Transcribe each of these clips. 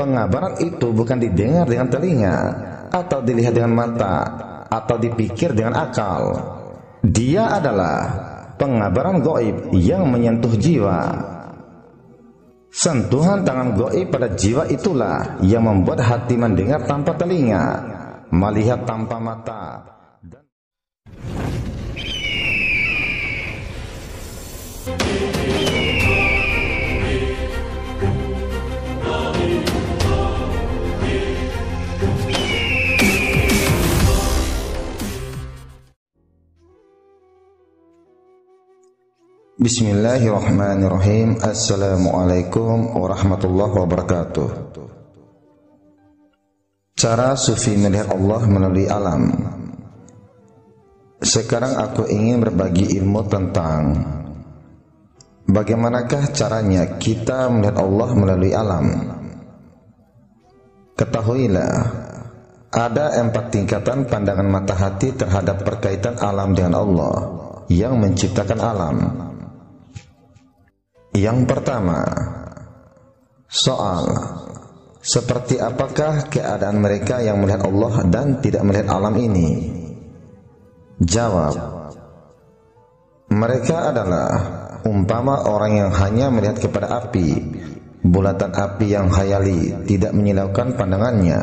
Pengabaran itu bukan didengar dengan telinga, atau dilihat dengan mata, atau dipikir dengan akal. Dia adalah pengabaran gaib yang menyentuh jiwa. Sentuhan tangan gaib pada jiwa itulah yang membuat hati mendengar tanpa telinga, melihat tanpa mata. Bismillahirrahmanirrahim. Assalamualaikum warahmatullahi wabarakatuh. Cara sufi melihat Allah melalui alam. Sekarang aku ingin berbagi ilmu tentang bagaimanakah caranya kita melihat Allah melalui alam. Ketahuilah, ada 4 tingkatan pandangan mata hati terhadap perkaitan alam dengan Allah yang menciptakan alam. Yang pertama, soal seperti apakah keadaan mereka yang melihat Allah dan tidak melihat alam ini? Jawab, mereka adalah umpama orang yang hanya melihat kepada api, bulatan api yang khayali, tidak menyilaukan pandangannya.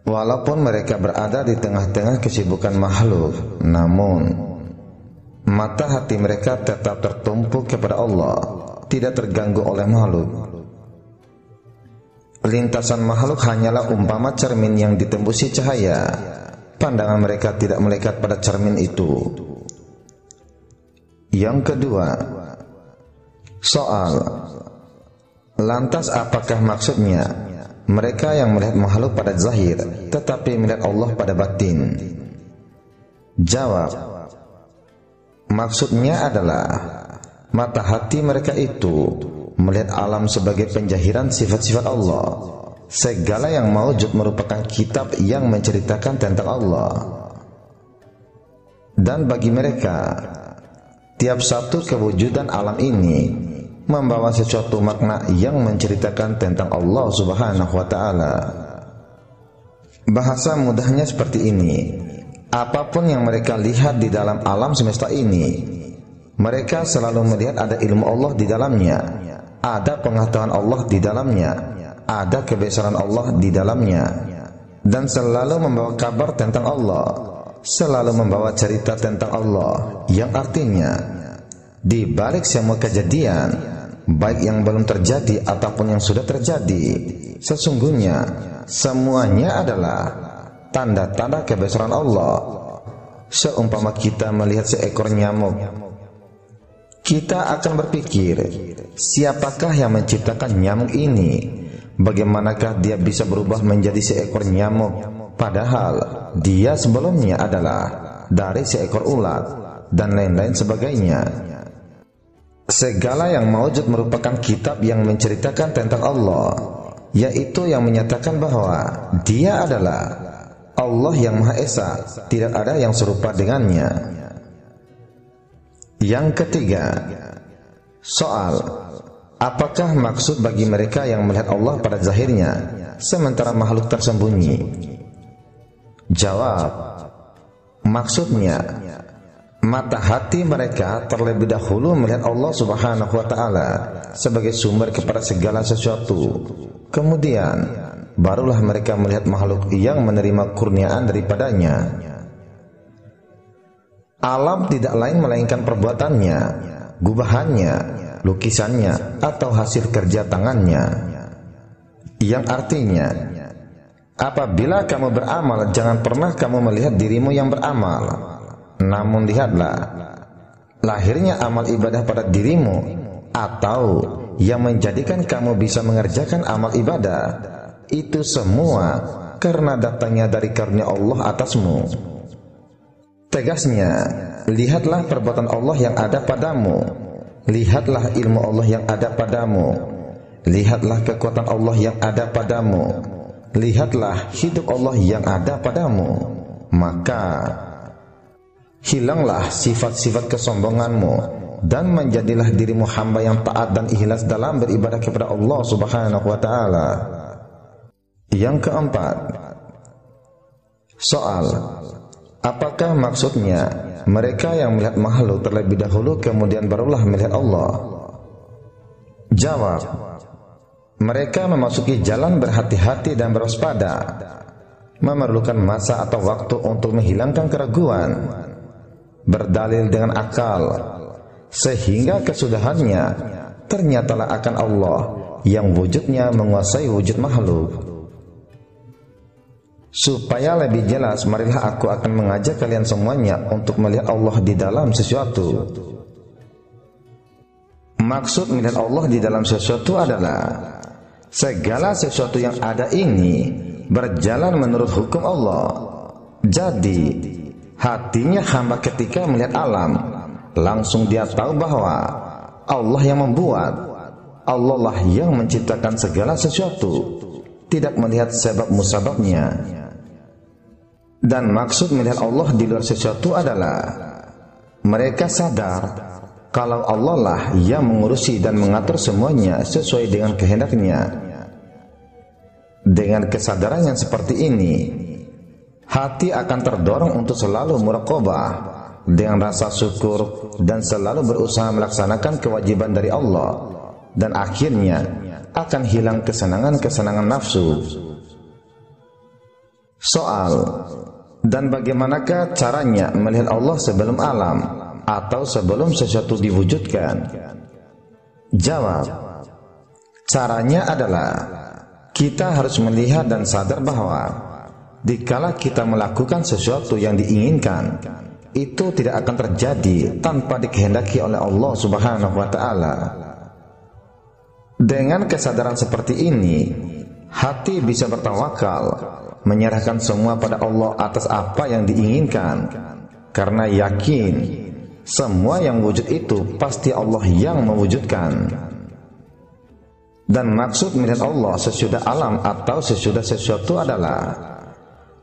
Walaupun mereka berada di tengah-tengah kesibukan makhluk, namun mata hati mereka tetap tertumpu kepada Allah, tidak terganggu oleh makhluk. Lintasan makhluk hanyalah umpama cermin yang ditembusi cahaya. Pandangan mereka tidak melekat pada cermin itu. Yang kedua, soal lantas apakah maksudnya mereka yang melihat makhluk pada zahir tetapi melihat Allah pada batin? Jawab, maksudnya adalah mata hati mereka itu melihat alam sebagai penjahiran sifat-sifat Allah. Segala yang maujud merupakan kitab yang menceritakan tentang Allah. Dan bagi mereka, tiap satu kewujudan alam ini membawa sesuatu makna yang menceritakan tentang Allah Subhanahu wa ta'ala. Bahasa mudahnya seperti ini. Apapun yang mereka lihat di dalam alam semesta ini, mereka selalu melihat ada ilmu Allah di dalamnya, ada pengetahuan Allah di dalamnya, ada kebesaran Allah di dalamnya, dan selalu membawa kabar tentang Allah, selalu membawa cerita tentang Allah, yang artinya di balik semua kejadian, baik yang belum terjadi ataupun yang sudah terjadi, sesungguhnya semuanya adalah tanda-tanda kebesaran Allah. Seumpama kita melihat seekor nyamuk, kita akan berpikir, siapakah yang menciptakan nyamuk ini? Bagaimanakah dia bisa berubah menjadi seekor nyamuk, padahal dia sebelumnya adalah dari seekor ulat, dan lain-lain sebagainya. Segala yang maujud merupakan kitab yang menceritakan tentang Allah, yaitu yang menyatakan bahwa dia adalah Allah yang Maha Esa, tidak ada yang serupa dengannya. Yang ketiga, soal apakah maksud bagi mereka yang melihat Allah pada zahirnya sementara makhluk tersembunyi? Jawab, maksudnya mata hati mereka terlebih dahulu melihat Allah Subhanahu wa ta'ala sebagai sumber kepada segala sesuatu. Kemudian barulah mereka melihat makhluk yang menerima kurniaan daripadanya. Alam tidak lain melainkan perbuatannya, gubahannya, lukisannya, atau hasil kerja tangannya. Yang artinya, apabila kamu beramal, jangan pernah kamu melihat dirimu yang beramal, namun lihatlah lahirnya amal ibadah pada dirimu, atau yang menjadikan kamu bisa mengerjakan amal ibadah. Itu semua karena datangnya dari karunia Allah atasmu. Tegasnya, lihatlah perbuatan Allah yang ada padamu, lihatlah ilmu Allah yang ada padamu, lihatlah kekuatan Allah yang ada padamu, lihatlah hidup Allah yang ada padamu. Maka hilanglah sifat-sifat kesombonganmu dan menjadilah dirimu hamba yang taat dan ikhlas dalam beribadah kepada Allah Subhanahu wa ta'ala. Yang keempat, soal, apakah maksudnya mereka yang melihat makhluk terlebih dahulu kemudian barulah melihat Allah? Jawab, mereka memasuki jalan berhati-hati dan berwaspada, memerlukan masa atau waktu untuk menghilangkan keraguan, berdalil dengan akal, sehingga kesudahannya ternyatalah akan Allah yang wujudnya menguasai wujud makhluk. Supaya lebih jelas, marilah aku akan mengajak kalian semuanya untuk melihat Allah di dalam sesuatu. Maksud melihat Allah di dalam sesuatu adalah segala sesuatu yang ada ini berjalan menurut hukum Allah. Jadi hatinya hamba ketika melihat alam, langsung dia tahu bahwa Allah yang membuat, Allah lah yang menciptakan segala sesuatu, tidak melihat sebab musababnya. Dan maksud melihat Allah di luar sesuatu adalah mereka sadar kalau Allah lah yang mengurusi dan mengatur semuanya sesuai dengan kehendaknya. Dengan kesadaran yang seperti ini, hati akan terdorong untuk selalu muraqabah dengan rasa syukur dan selalu berusaha melaksanakan kewajiban dari Allah, dan akhirnya akan hilang kesenangan-kesenangan nafsu. Soal, dan bagaimanakah caranya melihat Allah sebelum alam atau sebelum sesuatu diwujudkan? Jawab, caranya adalah kita harus melihat dan sadar bahwa dikala kita melakukan sesuatu yang diinginkan, itu tidak akan terjadi tanpa dikehendaki oleh Allah Subhanahu wa Ta'ala. Dengan kesadaran seperti ini, hati bisa bertawakal, menyerahkan semua pada Allah atas apa yang diinginkan, karena yakin semua yang wujud itu pasti Allah yang mewujudkan. Dan maksud melihat Allah sesudah alam atau sesudah sesuatu adalah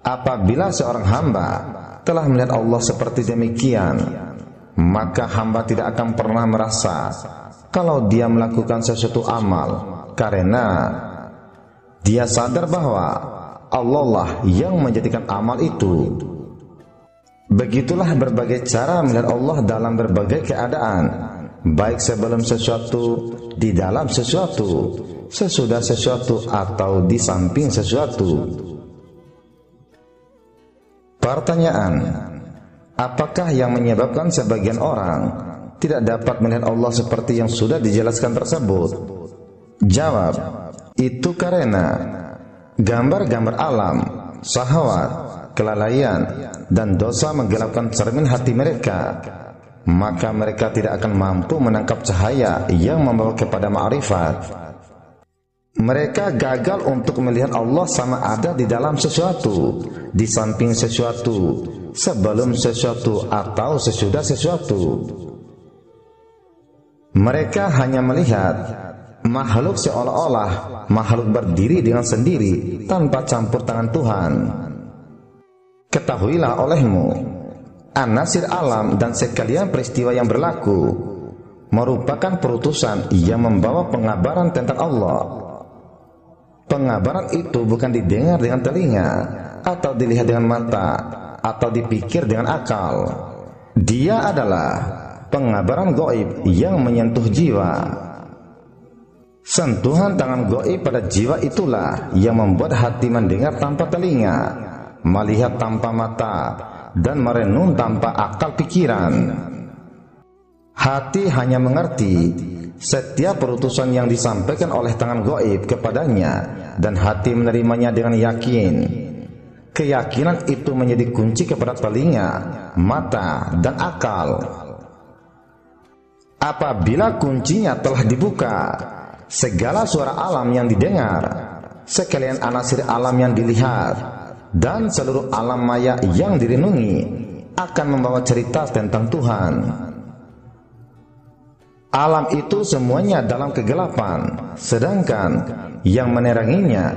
apabila seorang hamba telah melihat Allah seperti demikian, maka hamba tidak akan pernah merasa kalau dia melakukan sesuatu amal, karena dia sadar bahwa Allah lah yang menjadikan amal itu. Begitulah berbagai cara melihat Allah dalam berbagai keadaan, baik sebelum sesuatu, di dalam sesuatu, sesudah sesuatu, atau di samping sesuatu. Pertanyaan, apakah yang menyebabkan sebagian orang tidak dapat melihat Allah seperti yang sudah dijelaskan tersebut? Jawab, itu karena gambar-gambar alam, syahwat, kelalaian, dan dosa menggelapkan cermin hati mereka, maka mereka tidak akan mampu menangkap cahaya yang membawa kepada ma'rifat. Mereka gagal untuk melihat Allah sama ada di dalam sesuatu, di samping sesuatu, sebelum sesuatu, atau sesudah sesuatu. Mereka hanya melihat makhluk seolah-olah makhluk berdiri dengan sendiri tanpa campur tangan Tuhan. Ketahuilah olehmu, anasir alam dan sekalian peristiwa yang berlaku merupakan perutusan yang membawa pengabaran tentang Allah. Pengabaran itu bukan didengar dengan telinga, atau dilihat dengan mata, atau dipikir dengan akal. Dia adalah pengabaran gaib yang menyentuh jiwa. Sentuhan tangan gaib pada jiwa itulah yang membuat hati mendengar tanpa telinga, melihat tanpa mata, dan merenung tanpa akal pikiran. Hati hanya mengerti setiap perutusan yang disampaikan oleh tangan gaib kepadanya, dan hati menerimanya dengan yakin. Keyakinan itu menjadi kunci kepada telinga, mata, dan akal. Apabila kuncinya telah dibuka, segala suara alam yang didengar, sekalian anasir alam yang dilihat, dan seluruh alam maya yang direnungi akan membawa cerita tentang Tuhan. Alam itu semuanya dalam kegelapan, sedangkan yang meneranginya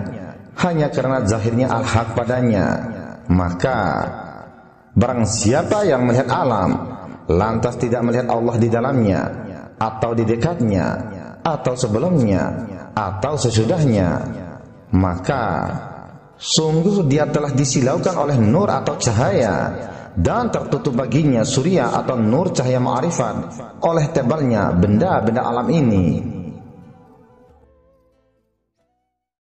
hanya karena zahirnya al-haq padanya. Maka barang siapa yang melihat alam lantas tidak melihat Allah di dalamnya, atau di dekatnya, atau sebelumnya, atau sesudahnya, maka Sungguh dia telah disilaukan oleh nur atau cahaya, dan tertutup baginya surya atau nur cahaya ma'rifat oleh tebalnya benda-benda alam ini.